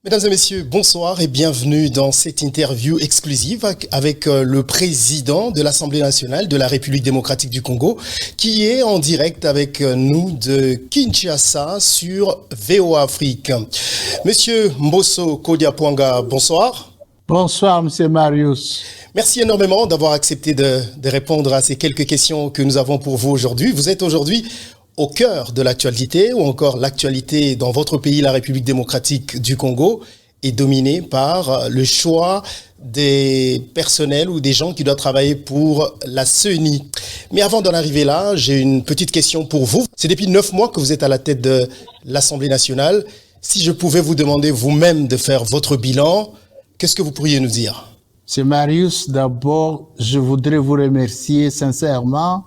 Mesdames et messieurs, bonsoir et bienvenue dans cette interview exclusive avec le président de l'Assemblée nationale de la République démocratique du Congo qui est en direct avec nous de Kinshasa sur VOA Afrique. Monsieur Mbosso Kodiapwanga, bonsoir. Bonsoir, monsieur Marius. Merci énormément d'avoir accepté de répondre à ces quelques questions que nous avons pour vous aujourd'hui. Vous êtes aujourd'hui au cœur de l'actualité, ou encore l'actualité dans votre pays, la République démocratique du Congo, est dominée par le choix des personnels ou des gens qui doivent travailler pour la CENI. Mais avant d'en arriver là, j'ai une petite question pour vous. C'est depuis 9 mois que vous êtes à la tête de l'Assemblée nationale. Si je pouvais vous demander vous-même de faire votre bilan, qu'est-ce que vous pourriez nous dire? Monsieur Marius, d'abord, je voudrais vous remercier sincèrement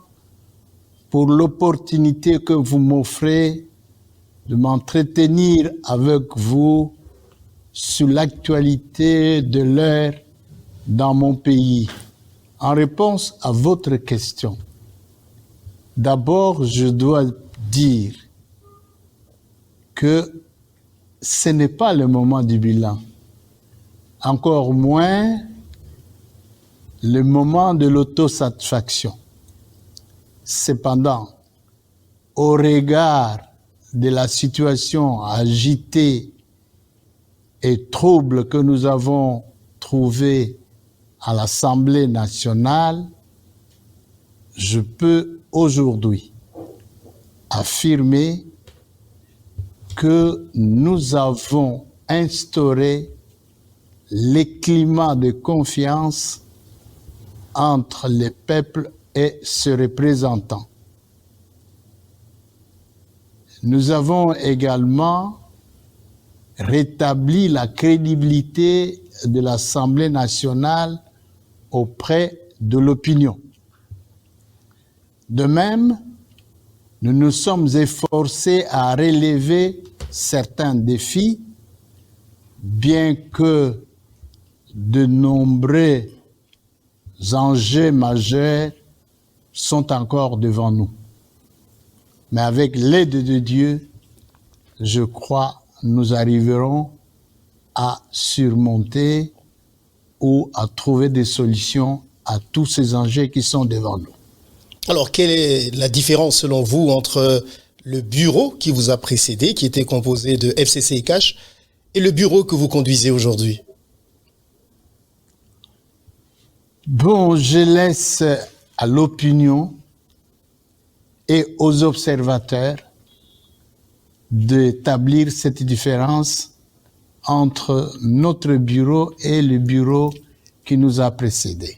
pour l'opportunité que vous m'offrez de m'entretenir avec vous sur l'actualité de l'heure dans mon pays. En réponse à votre question, d'abord, je dois dire que ce n'est pas le moment du bilan, encore moins le moment de l'autosatisfaction. Cependant, au regard de la situation agitée et trouble que nous avons trouvée à l'Assemblée nationale, je peux aujourd'hui affirmer que nous avons instauré les climats de confiance entre les peuples et ses représentants. Nous avons également rétabli la crédibilité de l'Assemblée nationale auprès de l'opinion. De même, nous nous sommes efforcés à relever certains défis, bien que de nombreux enjeux majeurs sont encore devant nous. Mais avec l'aide de Dieu, je crois, nous arriverons à surmonter ou à trouver des solutions à tous ces enjeux qui sont devant nous. Alors, quelle est la différence selon vous entre le bureau qui vous a précédé, qui était composé de FCCH, et le bureau que vous conduisez aujourd'hui? Bon, je laisse à l'opinion et aux observateurs d'établir cette différence entre notre bureau et le bureau qui nous a précédés.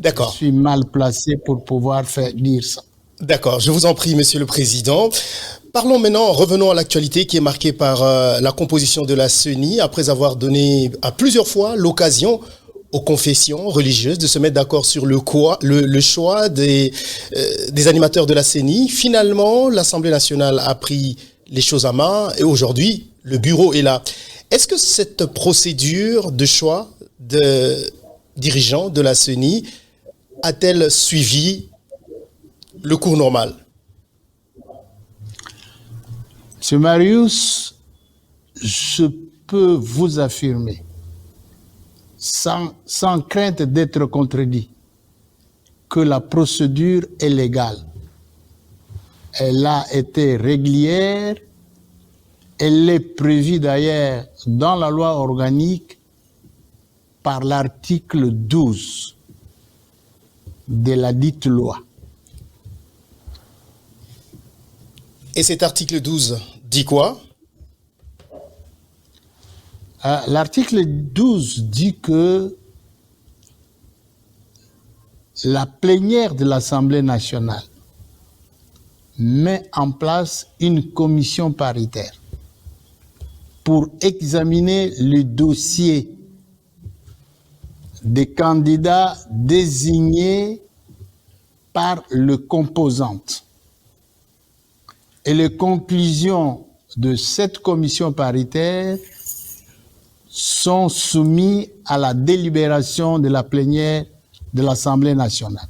D'accord. Je suis mal placé pour pouvoir dire ça. D'accord, je vous en prie, Monsieur le Président. Parlons maintenant, revenons à l'actualité qui est marquée par la composition de la CENI, après avoir donné à plusieurs fois l'occasion aux confessions religieuses de se mettre d'accord sur le choix des animateurs de la CENI. Finalement, l'Assemblée nationale a pris les choses à main et aujourd'hui, le bureau est là. Est-ce que cette procédure de choix de dirigeants de la CENI a-t-elle suivi le cours normal? Monsieur Marius, je peux vous affirmer, sans crainte d'être contredit, que la procédure est légale. Elle a été régulière, elle est prévue d'ailleurs dans la loi organique par l'article 12 de la dite loi. Et cet article 12 dit quoi? L'article 12 dit que la plénière de l'Assemblée nationale met en place une commission paritaire pour examiner le dossier des candidats désignés par le composante. Et les conclusions de cette commission paritaire sont soumises à la délibération de la plénière de l'Assemblée nationale.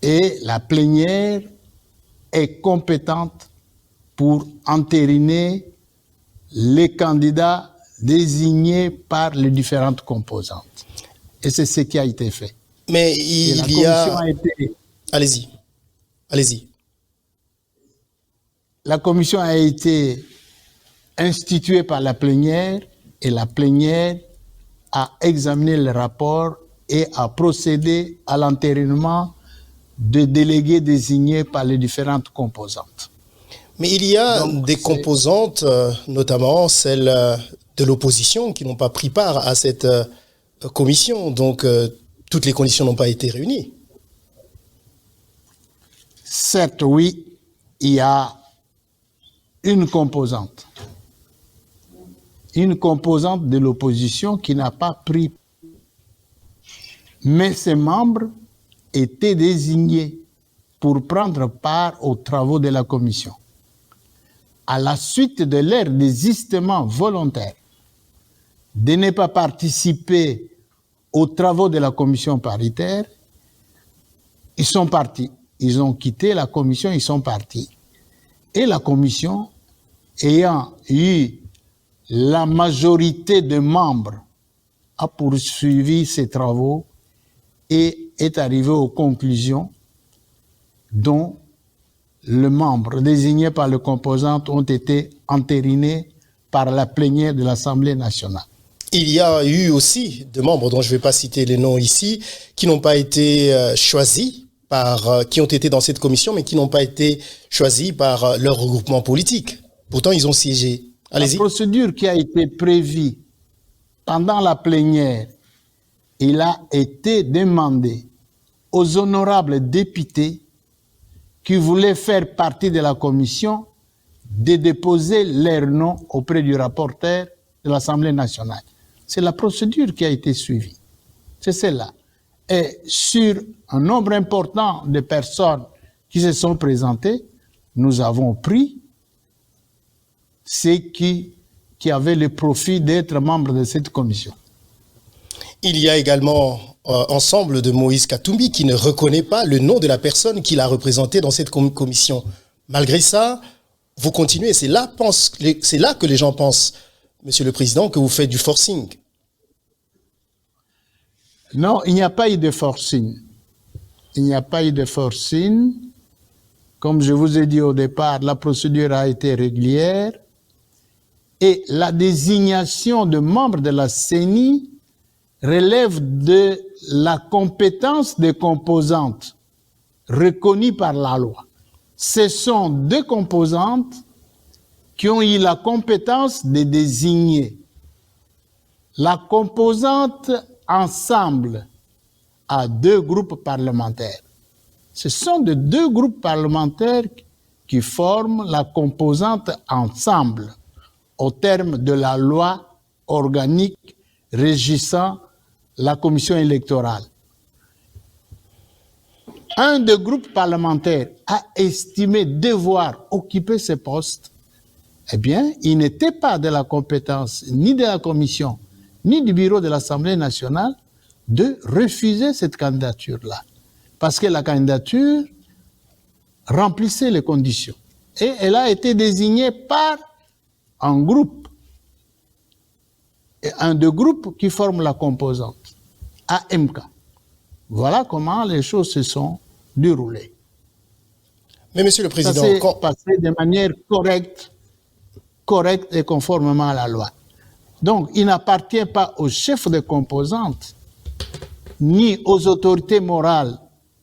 Et la plénière est compétente pour entériner les candidats désignés par les différentes composantes. Et c'est ce qui a été fait. Mais il y a... Allez-y. Allez-y. La commission a été instituée par la plénière et la plénière a examiné le rapport et a procédé à l'entérinement de délégués désignés par les différentes composantes. Mais il y a des composantes, notamment celles de l'opposition, qui n'ont pas pris part à cette commission. Donc, toutes les conditions n'ont pas été réunies. Certes, oui, il y a une composante de l'opposition qui n'a pas pris. Mais ses membres étaient désignés pour prendre part aux travaux de la commission. À la suite de leur désistement volontaire de ne pas participer aux travaux de la commission paritaire, ils sont partis. Ils ont quitté la commission, ils sont partis. Et la commission, ayant eu la majorité de membres, a poursuivi ses travaux et est arrivée aux conclusions dont les membres désignés par les composantes ont été entérinés par la plénière de l'Assemblée nationale. Il y a eu aussi des membres, dont je ne vais pas citer les noms ici, qui n'ont pas été choisis qui ont été dans cette commission, mais qui n'ont pas été choisis par leur regroupement politique. Pourtant, ils ont siégé. Allez-y. La procédure qui a été prévue pendant la plénière, il a été demandé aux honorables députés qui voulaient faire partie de la commission de déposer leur nom auprès du rapporteur de l'Assemblée nationale. C'est la procédure qui a été suivie. C'est celle-là. Et sur un nombre important de personnes qui se sont présentées, nous avons pris ceux qui avaient le profit d'être membres de cette commission. Il y a également ensemble de Moïse Katumbi qui ne reconnaît pas le nom de la personne qu'il a représentée dans cette commission. Malgré ça, vous continuez. C'est là que les gens pensent, Monsieur le Président, que vous faites du forcing. Non, il n'y a pas eu de forcing. Il n'y a pas eu de forcing. Comme je vous ai dit au départ, la procédure a été régulière et la désignation de membres de la CENI relève de la compétence des composantes reconnues par la loi. Ce sont deux composantes qui ont eu la compétence de désigner. La composante ensemble à deux groupes parlementaires. Ce sont de deux groupes parlementaires qui forment la composante ensemble au terme de la loi organique régissant la commission électorale. Un des groupes parlementaires a estimé devoir occuper ce poste. Eh bien, il n'était pas de la compétence ni de la commission ni du bureau de l'Assemblée nationale de refuser cette candidature-là. Parce que la candidature remplissait les conditions. Et elle a été désignée par un groupe. Et un des groupes qui forment la composante, AMK. Voilà comment les choses se sont déroulées. Mais Monsieur le Président, ça s'est passé de manière correcte et conformément à la loi. Donc, il n'appartient pas aux chefs de composantes, ni aux autorités morales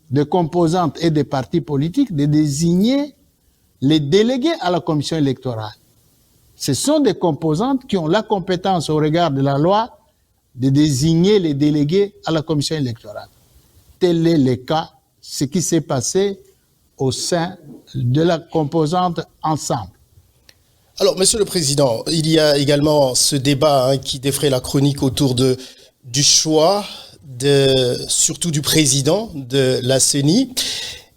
de composantes et des partis politiques de désigner les délégués à la commission électorale. Ce sont des composantes qui ont la compétence au regard de la loi de désigner les délégués à la commission électorale. Tel est le cas, ce qui s'est passé au sein de la composante ensemble. Alors, Monsieur le Président, il y a également ce débat qui défraie la chronique autour du choix, surtout du président de la CENI.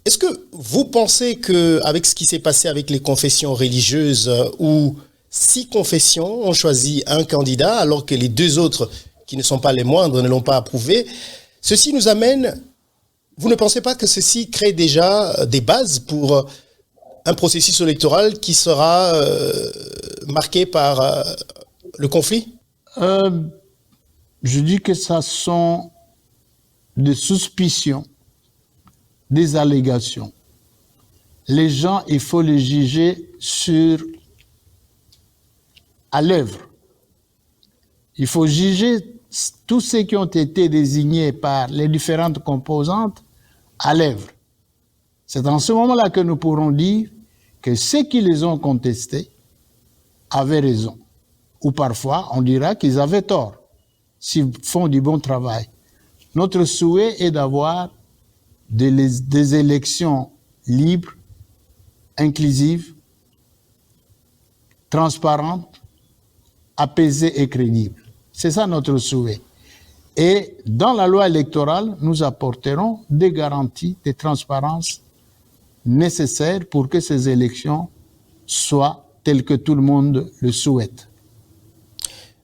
Est-ce que vous pensez qu'avec ce qui s'est passé avec les confessions religieuses, où 6 confessions ont choisi un candidat, alors que les 2 autres, qui ne sont pas les moindres, ne l'ont pas approuvé, ceci nous amène... Vous ne pensez pas que ceci crée déjà des bases pour un processus électoral qui sera marqué par le conflit? Je dis que ça sont des suspicions, des allégations. Les gens, il faut les juger à l'œuvre. Il faut juger tous ceux qui ont été désignés par les différentes composantes à l'œuvre. C'est en ce moment-là que nous pourrons dire que ceux qui les ont contestés avaient raison. Ou parfois, on dira qu'ils avaient tort s'ils font du bon travail. Notre souhait est d'avoir des élections libres, inclusives, transparentes, apaisées et crédibles. C'est ça notre souhait. Et dans la loi électorale, nous apporterons des garanties de transparence nécessaires pour que ces élections soient telles que tout le monde le souhaite.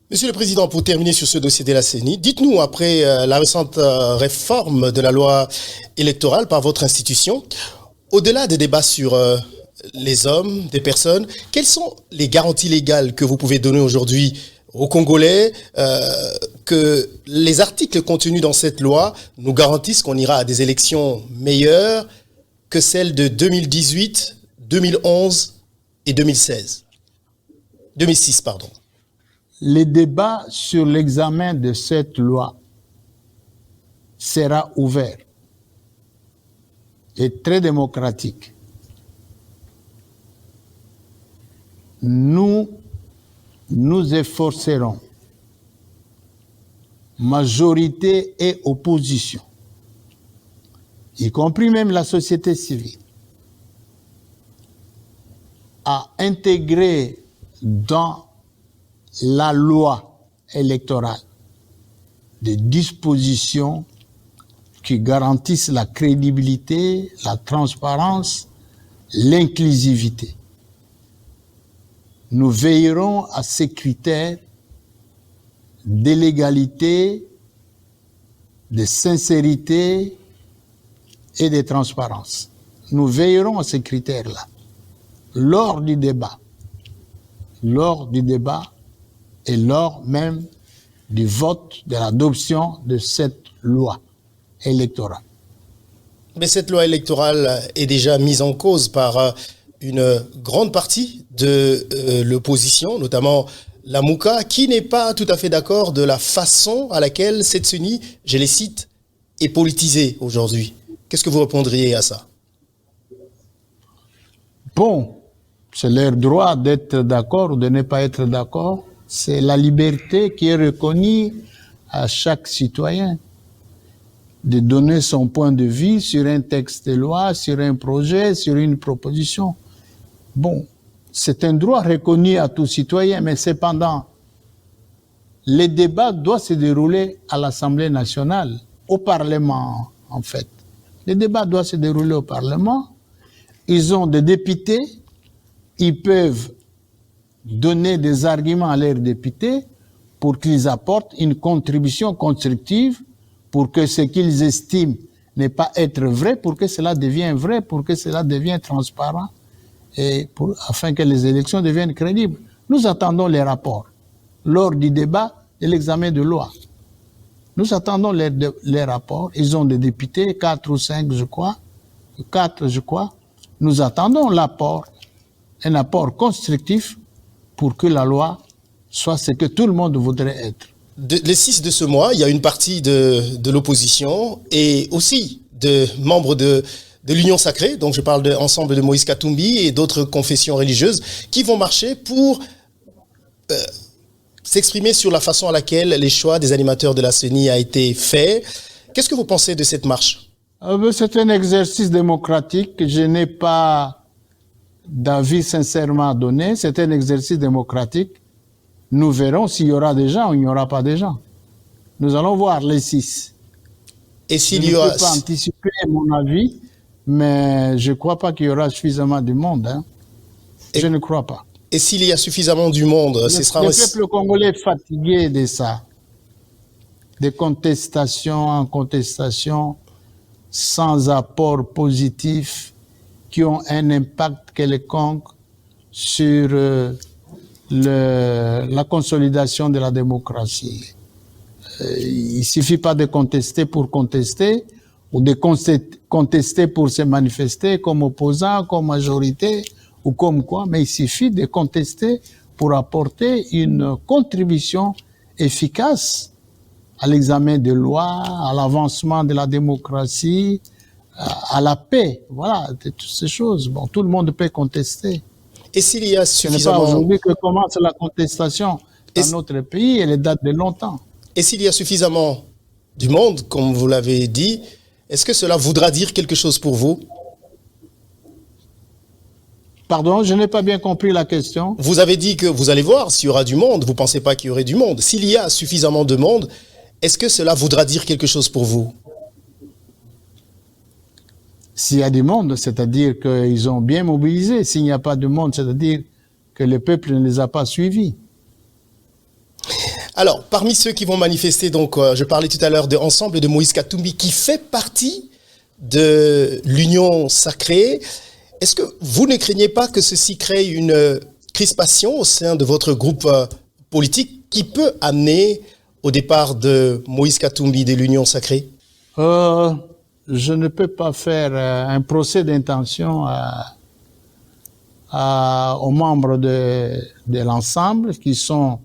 Monsieur le Président, pour terminer sur ce dossier de la CENI, dites-nous, après la récente réforme de la loi électorale par votre institution, au-delà des débats sur les hommes, des personnes, quelles sont les garanties légales que vous pouvez donner aujourd'hui aux Congolais que les articles contenus dans cette loi nous garantissent qu'on ira à des élections meilleures que celles de 2018, 2011 et 2006, pardon. Le débat sur l'examen de cette loi sera ouvert et très démocratique. Nous nous efforcerons, majorité et opposition, y compris même la société civile, à intégrer dans la loi électorale des dispositions qui garantissent la crédibilité, la transparence, l'inclusivité. Nous veillerons à ces critères de légalité, de sincérité et de transparence. Nous veillerons à ces critères-là lors du débat et lors même du vote, de l'adoption de cette loi électorale. Mais cette loi électorale est déjà mise en cause par une grande partie de l'opposition, notamment la Mouka, qui n'est pas tout à fait d'accord de la façon à laquelle cette CENI, je les cite, est politisée aujourd'hui. Qu'est-ce que vous répondriez à ça? Bon, c'est leur droit d'être d'accord ou de ne pas être d'accord. C'est la liberté qui est reconnue à chaque citoyen de donner son point de vue sur un texte de loi, sur un projet, sur une proposition. Bon, c'est un droit reconnu à tout citoyen, mais cependant, les débats doivent se dérouler à l'Assemblée nationale, au Parlement, en fait. Les débats doivent se dérouler au Parlement. Ils ont des députés, ils peuvent donner des arguments à leurs députés pour qu'ils apportent une contribution constructive pour que ce qu'ils estiment n'est pas être vrai, pour que cela devienne vrai, pour que cela devienne transparent et afin que les élections deviennent crédibles. Nous attendons les rapports lors du débat et l'examen de loi. Nous attendons les rapports. Ils ont des députés, 4 ou 5 je crois, 4 je crois. Nous attendons un apport constructif pour que la loi soit ce que tout le monde voudrait être. Le 6 de ce mois, il y a une partie de l'opposition et aussi de membres de l'Union sacrée, donc je parle ensemble de Moïse Katumbi et d'autres confessions religieuses, qui vont marcher pour s'exprimer sur la façon à laquelle les choix des animateurs de la CENI a été fait. Qu'est-ce que vous pensez de cette marche? C'est un exercice démocratique. Je n'ai pas d'avis sincèrement à donner. C'est un exercice démocratique. Nous verrons s'il y aura des gens ou il n'y aura pas de gens. Nous allons voir les 6. Et s'il je y aura... ne peux pas anticiper mon avis, mais je ne crois pas qu'il y aura suffisamment de monde. Hein. Je ne crois pas. Et s'il y a suffisamment du monde, ce sera... Le peuple congolais est fatigué de ça. De contestation en contestation, sans apport positif, qui ont un impact quelconque sur la consolidation de la démocratie. Il ne suffit pas de contester pour contester ou de contester pour se manifester comme opposant, comme majorité ou comme quoi, mais il suffit de contester pour apporter une contribution efficace à l'examen de lois, à l'avancement de la démocratie, à la paix. Voilà, de toutes ces choses. Bon, tout le monde peut contester. Et s'il y a Ce n'est pas suffisamment... aujourd'hui que commence la contestation dans notre pays, elle date de longtemps. Et s'il y a suffisamment du monde, comme vous l'avez dit, est-ce que cela voudra dire quelque chose pour vous? Pardon, je n'ai pas bien compris la question. Vous avez dit que vous allez voir s'il y aura du monde. Vous ne pensez pas qu'il y aurait du monde. S'il y a suffisamment de monde, est-ce que cela voudra dire quelque chose pour vous? S'il y a du monde, c'est-à-dire qu'ils ont bien mobilisé. S'il n'y a pas de monde, c'est-à-dire que le peuple ne les a pas suivis. Alors, parmi ceux qui vont manifester, donc, je parlais tout à l'heure de Ensemble et de Moïse Katumbi, qui fait partie de l'Union sacrée. Est-ce que vous ne craignez pas que ceci crée une crispation au sein de votre groupe politique qui peut amener au départ de Moïse Katumbi de l'Union sacrée? Je ne peux pas faire un procès d'intention aux membres de l'ensemble qui sont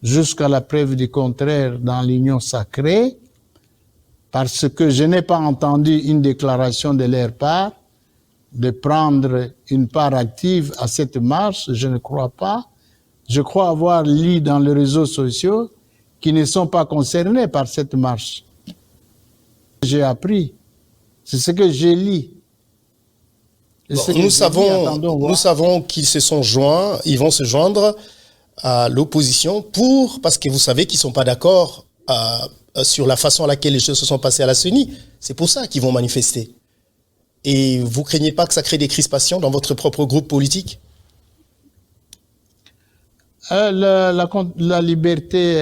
jusqu'à la preuve du contraire dans l'Union sacrée, parce que je n'ai pas entendu une déclaration de leur part de prendre une part active à cette marche, je ne crois pas. Je crois avoir lu dans les réseaux sociaux qu'ils ne sont pas concernés par cette marche. J'ai appris, c'est ce que j'ai lu. Bon, nous savons qu'ils se sont joints, ils vont se joindre à l'opposition parce que vous savez qu'ils ne sont pas d'accord sur la façon à laquelle les choses se sont passées à la CENI. C'est pour ça qu'ils vont manifester. Et vous ne craignez pas que ça crée des crispations dans votre propre groupe politique? La liberté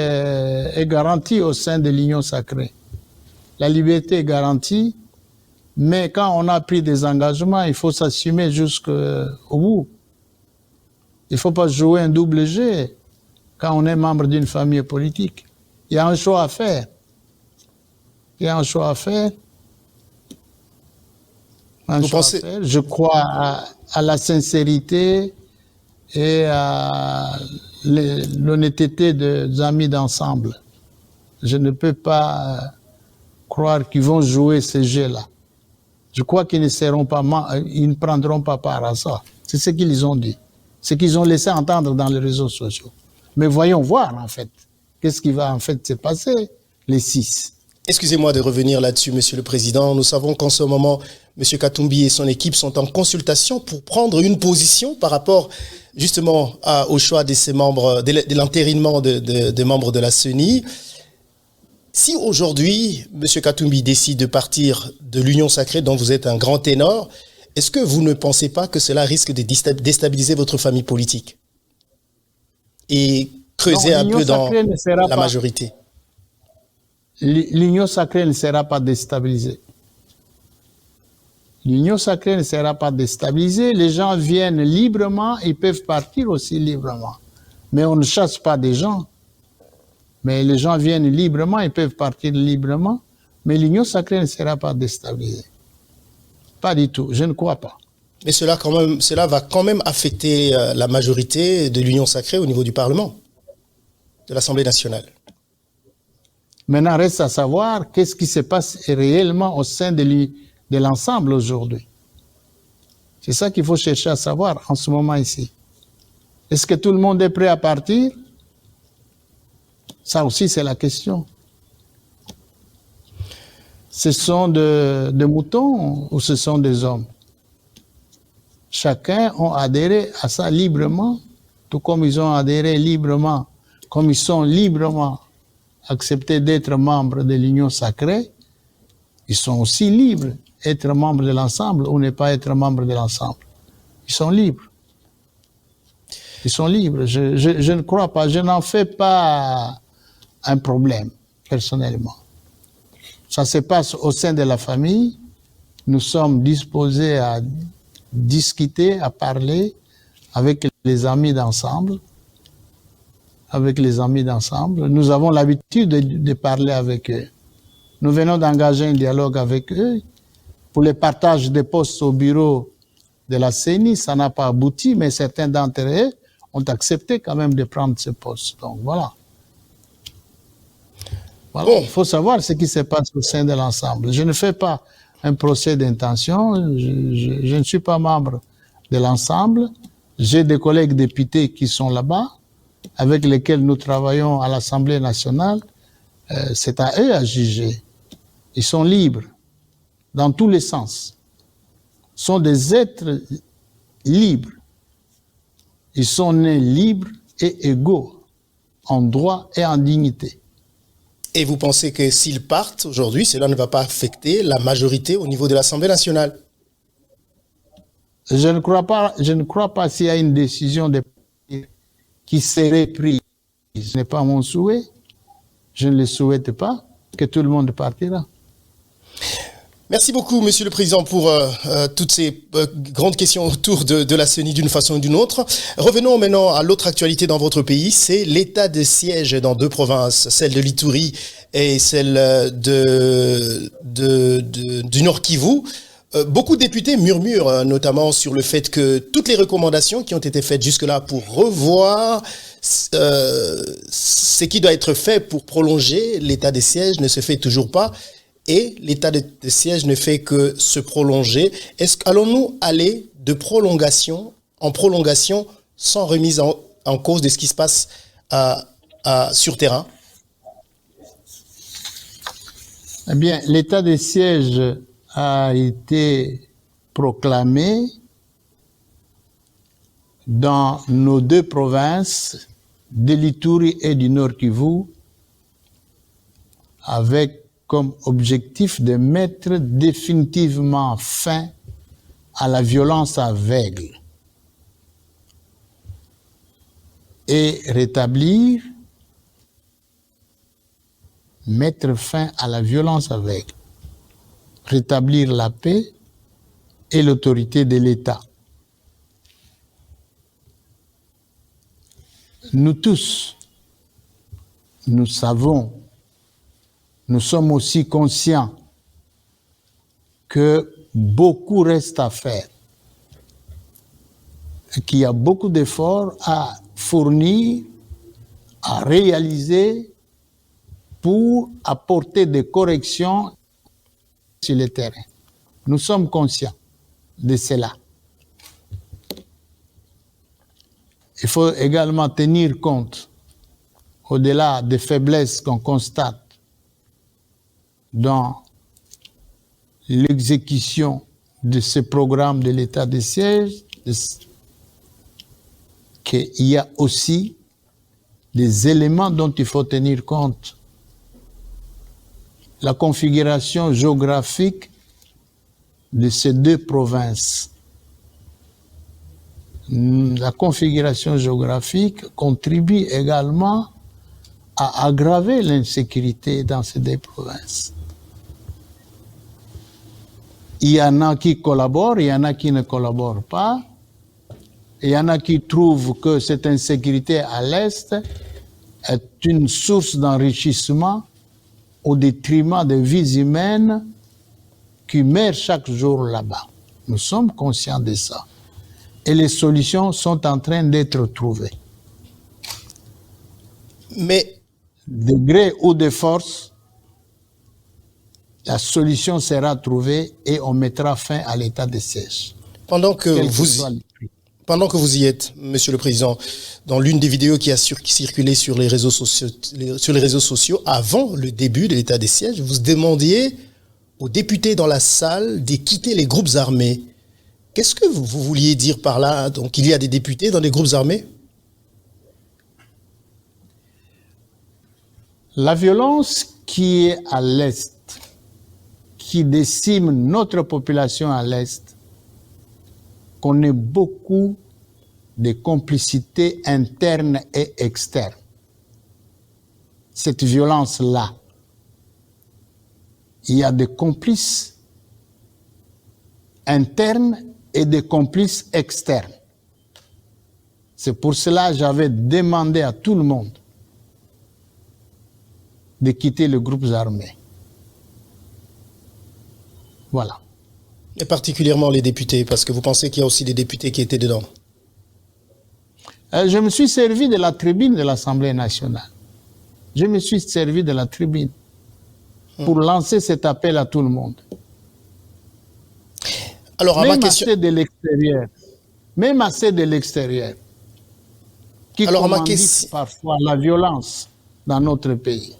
est garantie au sein de l'Union sacrée. La liberté est garantie, mais quand on a pris des engagements, il faut s'assumer jusqu'au bout. Il ne faut pas jouer un double jeu quand on est membre d'une famille politique. Il y a un choix à faire. Il y a un choix à faire. Je crois à la sincérité et à l'honnêteté des amis d'ensemble. Je ne peux pas croire qu'ils vont jouer ce jeu-là. Je crois qu'ils ne prendront pas part à ça. C'est ce qu'ils ont dit. Ce qu'ils ont laissé entendre dans les réseaux sociaux. Mais voyons voir, en fait, qu'est-ce qui va en fait se passer les 6. Excusez-moi de revenir là-dessus, Monsieur le Président. Nous savons qu'en ce moment, Monsieur Katumbi et son équipe sont en consultation pour prendre une position par rapport justement au choix de ces membres, de l'entérinement des membres de la CENI. Si aujourd'hui, Monsieur Katumbi décide de partir de l'Union sacrée dont vous êtes un grand ténor, est-ce que vous ne pensez pas que cela risque de déstabiliser votre famille politique et creuser un peu dans la majorité? L'Union sacrée ne sera pas déstabilisée. L'Union sacrée ne sera pas déstabilisée. Les gens viennent librement, ils peuvent partir aussi librement. Mais on ne chasse pas des gens. Mais les gens viennent librement, ils peuvent partir librement. Mais l'Union sacrée ne sera pas déstabilisée. Pas du tout, je ne crois pas. Mais cela va quand même affecter la majorité de l'Union sacrée au niveau du Parlement, de l'Assemblée nationale. Maintenant, reste à savoir qu'est-ce qui se passe réellement au sein de l'ensemble aujourd'hui. C'est ça qu'il faut chercher à savoir en ce moment ici. Est-ce que tout le monde est prêt à partir? Ça aussi, c'est la question. Ce sont des moutons ou ce sont des hommes? Chacun a adhéré à ça librement, tout comme ils ont adhéré librement, comme ils sont librement acceptés d'être membres de l'Union sacrée, ils sont aussi libres d'être membres de l'ensemble ou ne pas être membres de l'ensemble. Ils sont libres. Ils sont libres. Je ne crois pas, je n'en fais pas un problème, personnellement. Ça se passe au sein de la famille. Nous sommes disposés à discuter, à parler avec les amis d'ensemble. Nous avons l'habitude de parler avec eux. Nous venons d'engager un dialogue avec eux. Pour le partage des postes au bureau de la CENI, ça n'a pas abouti, mais certains d'entre eux ont accepté quand même de prendre ce poste. Donc voilà. Bon. Il faut savoir ce qui se passe au sein de l'ensemble. Je ne fais pas un procès d'intention. Je ne suis pas membre de l'ensemble. J'ai des collègues députés qui sont là-bas, avec lesquels nous travaillons à l'Assemblée nationale. C'est à eux à juger. Ils sont libres, dans tous les sens. Ils sont des êtres libres. Ils sont nés libres et égaux, en droit et en dignité. Et vous pensez que s'ils partent aujourd'hui, cela ne va pas affecter la majorité au niveau de l'Assemblée nationale? Je ne crois pas s'il y a une décision qui serait prise. Ce n'est pas mon souhait. Je ne le souhaite pas que tout le monde partira. Merci beaucoup, Monsieur le Président, pour toutes ces grandes questions autour de la CENI d'une façon ou d'une autre. Revenons maintenant à l'autre actualité dans votre pays, c'est l'état de siège dans deux provinces, celle de l'Ituri et celle du Nord Kivu. Beaucoup de députés murmurent notamment sur le fait que toutes les recommandations qui ont été faites jusque-là pour revoir ce qui doit être fait pour prolonger l'état de siège ne se fait toujours pas. Et l'état de siège ne fait que se prolonger. Allons-nous aller de prolongation en prolongation sans remise en cause de ce qui se passe sur terrain? Eh bien, l'état de siège a été proclamé dans nos deux provinces, de l'Ituri et du Nord Kivu, avec comme objectif de mettre définitivement fin à la violence aveugle et mettre fin à la violence aveugle, rétablir la paix et l'autorité de l'État. Nous tous, nous savons, nous sommes aussi conscients que beaucoup reste à faire, qu'il y a beaucoup d'efforts à fournir, à réaliser pour apporter des corrections sur le terrain. Nous sommes conscients de cela. Il faut également tenir compte, au-delà des faiblesses qu'on constate dans l'exécution de ce programme de l'état de siège, qu'il y a aussi des éléments dont il faut tenir compte. La configuration géographique de ces deux provinces. La configuration géographique contribue également à aggraver l'insécurité dans ces deux provinces. Il y en a qui collaborent, il y en a qui ne collaborent pas. Il y en a qui trouvent que cette insécurité à l'Est est une source d'enrichissement au détriment des vies humaines qui meurent chaque jour là-bas. Nous sommes conscients de ça. Et les solutions sont en train d'être trouvées. Mais, de gré ou de force, la solution sera trouvée et on mettra fin à l'état de siège. Pendant que vous y êtes, Monsieur le Président, dans l'une des vidéos qui a circulé sur les réseaux sociaux avant le début de l'état de siège, vous demandiez aux députés dans la salle de quitter les groupes armés. Qu'est-ce que vous vouliez dire par là? Donc, il y a des députés dans les groupes armés? La violence qui est à l'Est, qui décime notre population à l'Est, connaît beaucoup de complicités internes et externes. Cette violence-là, il y a des complices internes et des complices externes. C'est pour cela que j'avais demandé à tout le monde de quitter les groupes armés. Voilà. Et particulièrement les députés, parce que vous pensez qu'il y a aussi des députés qui étaient dedans. Je me suis servi de la tribune de l'Assemblée nationale. Je me suis servi de la tribune pour lancer cet appel à tout le monde. Alors, à même ma question... assez de l'extérieur. Même assez de l'extérieur. Qui commandite parfois la violence dans notre pays.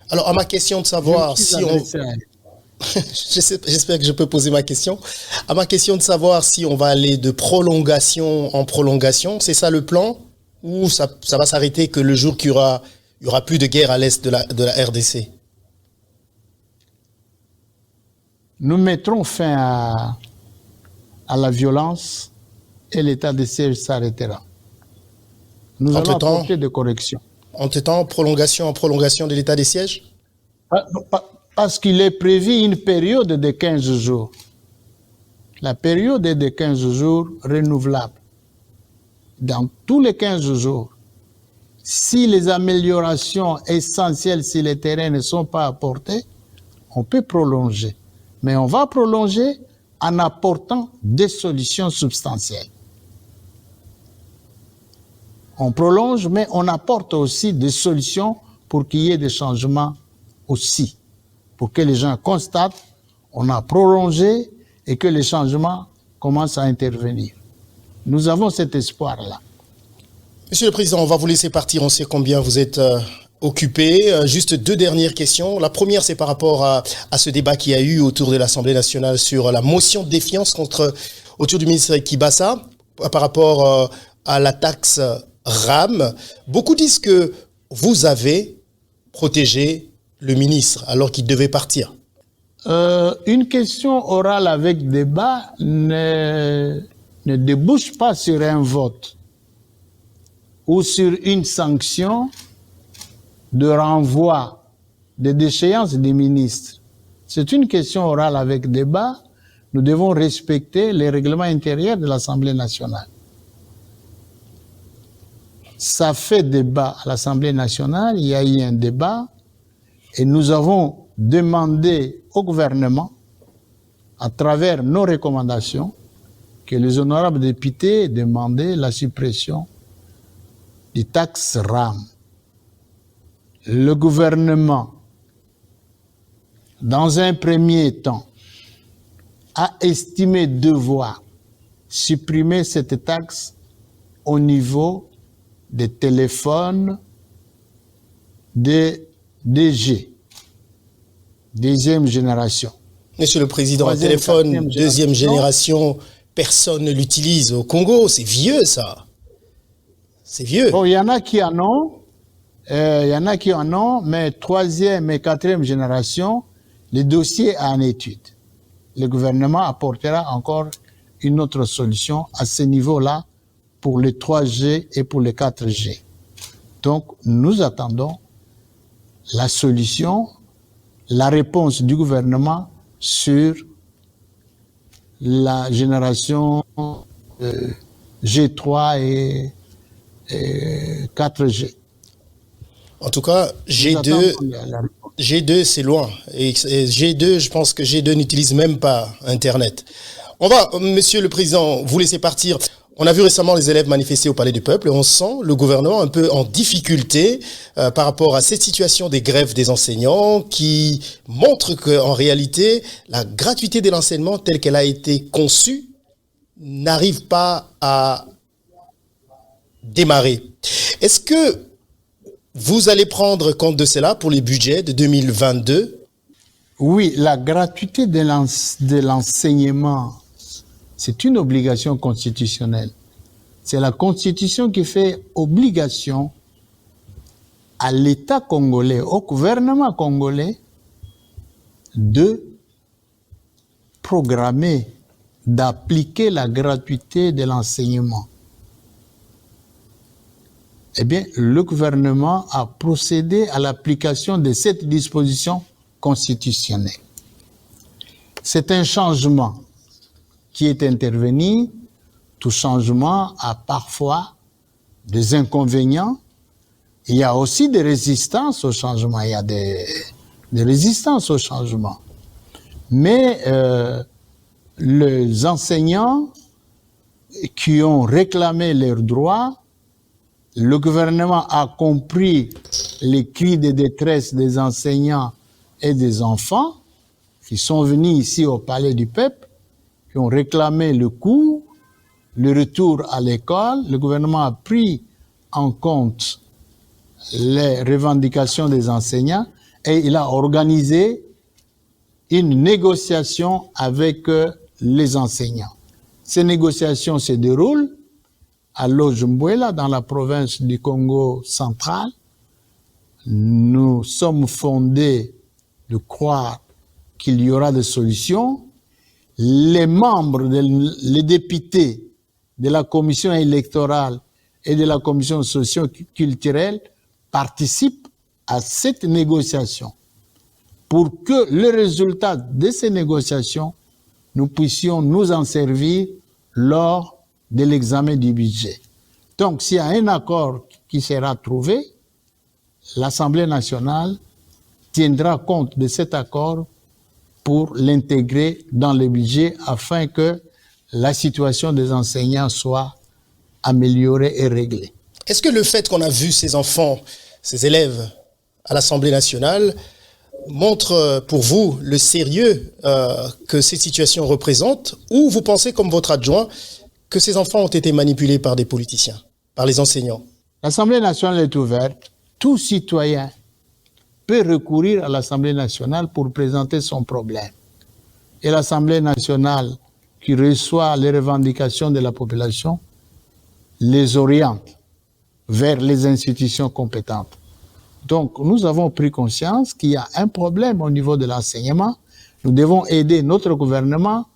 Alors, à ma question de savoir si on... J'espère que je peux poser ma question. À ma question de savoir si on va aller de prolongation en prolongation, c'est ça le plan? Ou ça va s'arrêter que le jour qu'il y aura plus de guerre à l'est de la RDC? Nous mettrons fin à la violence et l'état de siège s'arrêtera. Nous allons apporter des corrections. Entre-temps, prolongation en prolongation de l'état de siège? Parce qu'il est prévu une période de 15 jours. La période est de 15 jours renouvelable. Dans tous les 15 jours, si les améliorations essentielles sur le terrain ne sont pas apportées, on peut prolonger. Mais on va prolonger en apportant des solutions substantielles. On prolonge, mais on apporte aussi des solutions pour qu'il y ait des changements aussi. Pour que les gens constatent, on a prolongé et que les changements commencent à intervenir. Nous avons cet espoir-là. Monsieur le Président, on va vous laisser partir. On sait combien vous êtes occupé. Juste deux dernières questions. La première, c'est par rapport à ce débat qu'il y a eu autour de l'Assemblée nationale sur la motion de défiance autour du ministre Kibassa par rapport à la taxe RAM. Beaucoup disent que vous avez protégé le ministre alors qu'il devait partir. Une question orale avec débat ne débouche pas sur un vote ou sur une sanction de renvoi des déchéances des ministres. C'est une question orale avec débat. Nous devons respecter les règlements intérieurs de l'Assemblée nationale. Ça fait débat à l'Assemblée nationale, il y a eu un débat et nous avons demandé au gouvernement, à travers nos recommandations, que les honorables députés demandaient la suppression des taxes RAM. Le gouvernement, dans un premier temps, a estimé devoir supprimer cette taxe au niveau des téléphones de DG, deuxième génération. Monsieur le Président, le téléphone deuxième génération, personne ne l'utilise au Congo. C'est vieux, ça. C'est vieux. Bon, il y en a qui en ont, mais troisième et quatrième génération, le dossier est en étude. Le gouvernement apportera encore une autre solution à ce niveau-là pour les 3G et pour les 4G. Donc, nous attendons la solution, la réponse du gouvernement sur la génération G3 et 4G. En tout cas, G2 c'est loin. Et G2, je pense que G2 n'utilise même pas Internet. On va, Monsieur le Président, vous laisser partir. On a vu récemment les élèves manifester au Palais du Peuple et on sent le gouvernement un peu en difficulté par rapport à cette situation des grèves des enseignants qui montre qu'en réalité, la gratuité de l'enseignement telle qu'elle a été conçue n'arrive pas à démarrer. Est-ce que vous allez prendre compte de cela pour les budgets de 2022? Oui, la gratuité de l'enseignement, c'est une obligation constitutionnelle. C'est la Constitution qui fait obligation à l'État congolais, au gouvernement congolais, de programmer, d'appliquer la gratuité de l'enseignement. Eh bien, le gouvernement a procédé à l'application de cette disposition constitutionnelle. C'est un changement qui est intervenu, tout changement a parfois des inconvénients. Il y a aussi des résistances au changement. Il y a des résistances au changement. Mais les enseignants qui ont réclamé leurs droits, le gouvernement a compris les cris de détresse des enseignants et des enfants qui sont venus ici au Palais du Peuple, qui ont réclamé le cours, le retour à l'école. Le gouvernement a pris en compte les revendications des enseignants et il a organisé une négociation avec les enseignants. Ces négociations se déroulent à Lojumbuela, dans la province du Congo central. Nous sommes fondés de croire qu'il y aura des solutions. Les membres, les députés de la commission électorale et de la commission socio-culturelle participent à cette négociation pour que le résultat de ces négociations, nous puissions nous en servir lors de l'examen du budget. Donc, s'il y a un accord qui sera trouvé, l'Assemblée nationale tiendra compte de cet accord pour l'intégrer dans le budget afin que la situation des enseignants soit améliorée et réglée. Est-ce que le fait qu'on a vu ces enfants, ces élèves à l'Assemblée nationale montre pour vous le sérieux que ces situations représentent, ou vous pensez, comme votre adjoint, que ces enfants ont été manipulés par des politiciens, par les enseignants? L'Assemblée nationale est ouverte. Tout citoyen peut recourir à l'Assemblée nationale pour présenter son problème. Et l'Assemblée nationale, qui reçoit les revendications de la population, les oriente vers les institutions compétentes. Donc, nous avons pris conscience qu'il y a un problème au niveau de l'enseignement. Nous devons aider notre gouvernement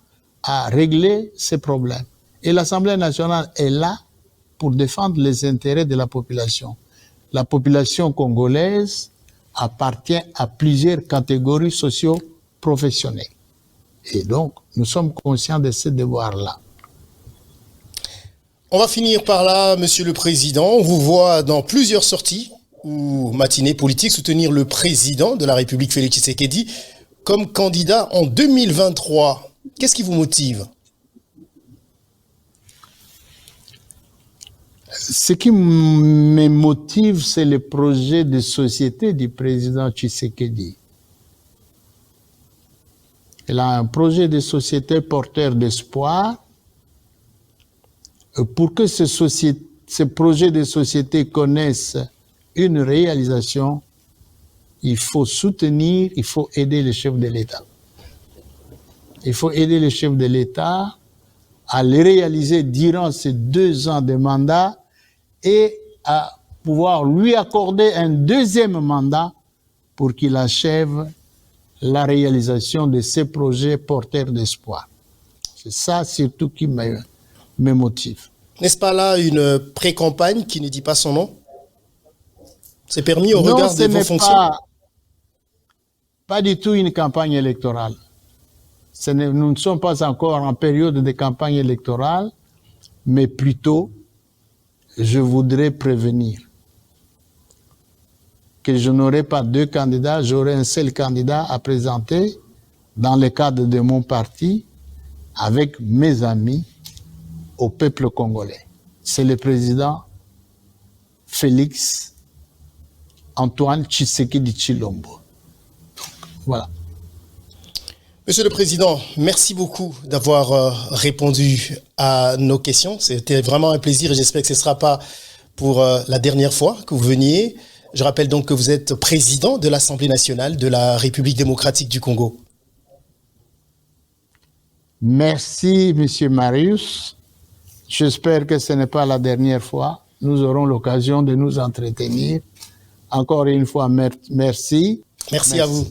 à régler ces problèmes. Et l'Assemblée nationale est là pour défendre les intérêts de la population. La population congolaise appartient à plusieurs catégories socio-professionnelles. Et donc, nous sommes conscients de ce devoir-là. On va finir par là, Monsieur le Président. On vous voit dans plusieurs sorties ou matinées politiques soutenir le président de la République, Félix Tshisekedi, comme candidat en 2023. Qu'est-ce qui vous motive? Ce qui me motive, c'est le projet de société du président Tshisekedi. Il a un projet de société porteur d'espoir. Pour que ce projet de société connaisse une réalisation, il faut soutenir, il faut aider les chefs de l'État. Il faut aider les chefs de l'État à le réaliser durant ces 2 ans de mandat et à pouvoir lui accorder un deuxième mandat pour qu'il achève la réalisation de ces projets porteurs d'espoir. C'est ça surtout qui me motive. N'est-ce pas là une pré-campagne qui ne dit pas son nom? C'est permis au regard de vos fonctions? Pas du tout une campagne électorale. Nous ne sommes pas encore en période de campagne électorale, mais plutôt, je voudrais prévenir que je n'aurai pas 2 candidats, j'aurai un seul candidat à présenter dans le cadre de mon parti avec mes amis au peuple congolais. C'est le président Félix Antoine Tshisekedi Tshilombo. Donc, voilà. Monsieur le Président, merci beaucoup d'avoir répondu à nos questions. C'était vraiment un plaisir et j'espère que ce ne sera pas pour la dernière fois que vous veniez. Je rappelle donc que vous êtes président de l'Assemblée nationale de la République démocratique du Congo. Merci, Monsieur Marius. J'espère que ce n'est pas la dernière fois. Nous aurons l'occasion de nous entretenir. Encore une fois, merci. Merci à vous.